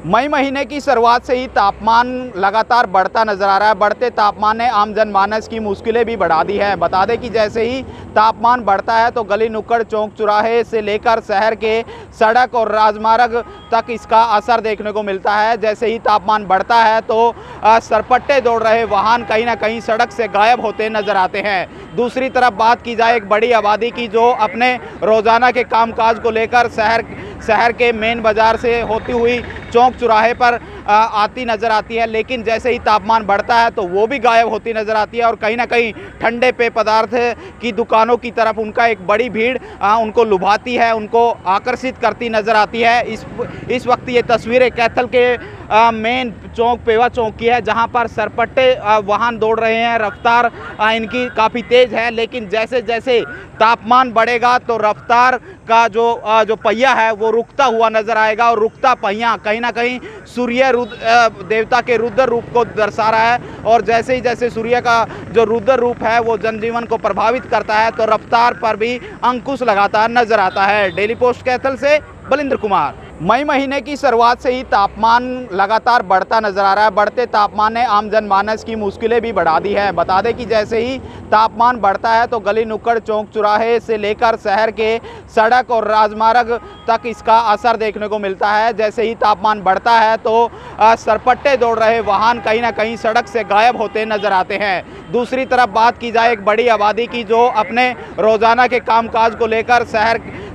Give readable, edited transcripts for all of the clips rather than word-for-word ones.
मई महीने की शुरुआत से ही तापमान लगातार बढ़ता नजर आ रहा है। बढ़ते तापमान ने आम जनमानस की मुश्किलें भी बढ़ा दी हैं। बता दें कि जैसे ही तापमान बढ़ता है तो गली नुक्कड़ चौक चौराहे से लेकर शहर के सड़क और राजमार्ग तक इसका असर देखने को मिलता है। जैसे ही तापमान बढ़ता है तो सरपट्टे दौड़ रहे वाहन कहीं ना कहीं सड़क से गायब होते नजर आते हैं। दूसरी तरफ बात की जाए एक बड़ी आबादी की जो अपने रोजाना के कामकाज को लेकर शहर के मेन बाजार से होती हुई चौक चौराहे पर आती नज़र आती है, लेकिन जैसे ही तापमान बढ़ता है तो वो भी गायब होती नज़र आती है और कहीं ना कहीं ठंडे पेय पदार्थ की दुकानों की तरफ उनका एक बड़ी भीड़ उनको लुभाती है, उनको आकर्षित करती नज़र आती है। इस वक्त ये तस्वीरें कैथल के मेन चौक पेवा चौक की है, जहां पर सरपट्टे वाहन दौड़ रहे हैं। रफ्तार इनकी काफ़ी तेज़ है, लेकिन जैसे जैसे तापमान बढ़ेगा तो रफ्तार का जो पहिया है वो रुकता हुआ नज़र आएगा और रुकता पहिया कहीं ना कहीं सूर्य देवता के रुद्र रूप को दर्शा रहा है। और जैसे ही जैसे सूर्य का जो रुद्र रूप है वो जनजीवन को प्रभावित करता है तो रफ्तार पर भी अंकुश लगातार नजर आता है। डेली पोस्ट कैथल से बलिंद्र कुमार। मई महीने की शुरुआत से ही तापमान लगातार बढ़ता नजर आ रहा है। बढ़ते तापमान ने आम जनमानस की मुश्किलें भी बढ़ा दी हैं। बता दें कि जैसे ही तापमान बढ़ता है तो गली नुक्कड़ चौक चौराहे से लेकर शहर के सड़क और राजमार्ग तक इसका असर देखने को मिलता है। जैसे ही तापमान बढ़ता है तो सरपट्टे दौड़ रहे वाहन कहीं ना कहीं सड़क से गायब होते नजर आते हैं। दूसरी तरफ बात की जाए एक बड़ी आबादी की जो अपने रोजाना के कामकाज को लेकर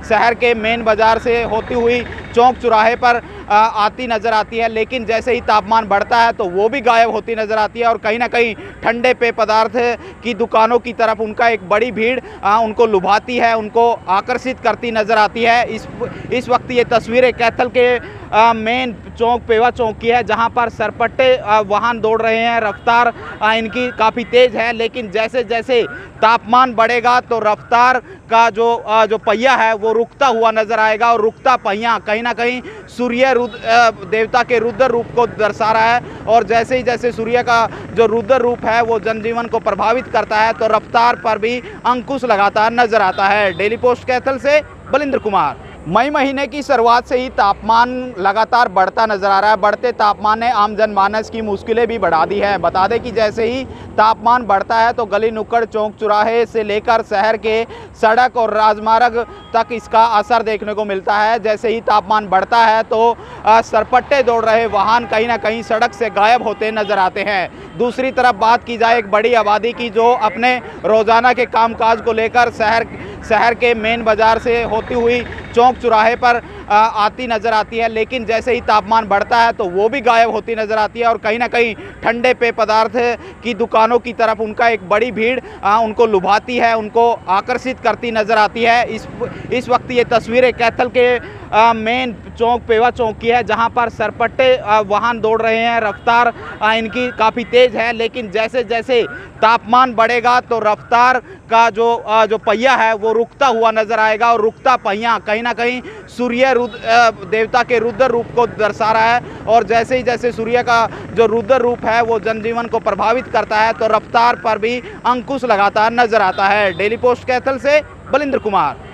शहर के मेन बाजार से होती हुई चौक चौराहे पर आती नज़र आती है, लेकिन जैसे ही तापमान बढ़ता है तो वो भी गायब होती नज़र आती है और कहीं ना कहीं ठंडे पेय पदार्थ की दुकानों की तरफ उनका एक बड़ी भीड़ उनको लुभाती है, उनको आकर्षित करती नज़र आती है। इस वक्त ये तस्वीरें कैथल के मेन चौक पेवा चौक की है, जहां पर सरपट्टे वाहन दौड़ रहे हैं। रफ्तार इनकी काफ़ी तेज़ है, लेकिन जैसे जैसे तापमान बढ़ेगा तो रफ्तार का जो पहिया है वो रुकता हुआ नज़र आएगा और रुकता पहिया कहीं ना कहीं सूर्य देवता के रुद्र रूप को दर्शा रहा है। और जैसे ही जैसे सूर्य का जो रुद्र रूप है वो जनजीवन को प्रभावित करता है तो रफ्तार पर भी अंकुश लगातार नजर आता है। डेली पोस्ट कैथल से बलिंद्र कुमार। मई महीने की शुरुआत से ही तापमान लगातार बढ़ता नजर आ रहा है। बढ़ते तापमान ने आम जनमानस की मुश्किलें भी बढ़ा दी हैं। बता दें कि जैसे ही तापमान बढ़ता है तो गली नुक्कड़ चौक चौराहे से लेकर शहर के सड़क और राजमार्ग तक इसका असर देखने को मिलता है। जैसे ही तापमान बढ़ता है तो सरपट्टे दौड़ रहे वाहन कहीं ना कहीं सड़क से गायब होते नजर आते हैं। दूसरी तरफ बात की जाए एक बड़ी आबादी की जो अपने रोजाना के कामकाज को लेकर शहर के मेन बाजार से होती हुई चौक चौराहे पर आती नज़र आती है, लेकिन जैसे ही तापमान बढ़ता है तो वो भी गायब होती नज़र आती है और कहीं ना कहीं ठंडे पेय पदार्थ की दुकानों की तरफ उनका एक बड़ी भीड़ उनको लुभाती है, उनको आकर्षित करती नज़र आती है। इस वक्त ये तस्वीरें कैथल के मेन चौक पेवा चौक की है, जहां पर सरपट्टे वाहन दौड़ रहे हैं। रफ्तार इनकी काफ़ी तेज़ है, लेकिन जैसे जैसे तापमान बढ़ेगा तो रफ्तार का जो पहिया है वो रुकता हुआ नज़र आएगा और रुकता पहिया कहीं ना कहीं सूर्य देवता के रुद्र रूप को दर्शा रहा है। और जैसे ही जैसे सूर्य का जो रुद्र रूप है वो जनजीवन को प्रभावित करता है तो रफ्तार पर भी अंकुश लगातार नजर आता है। डेली पोस्ट कैथल से बलिंद्र कुमार।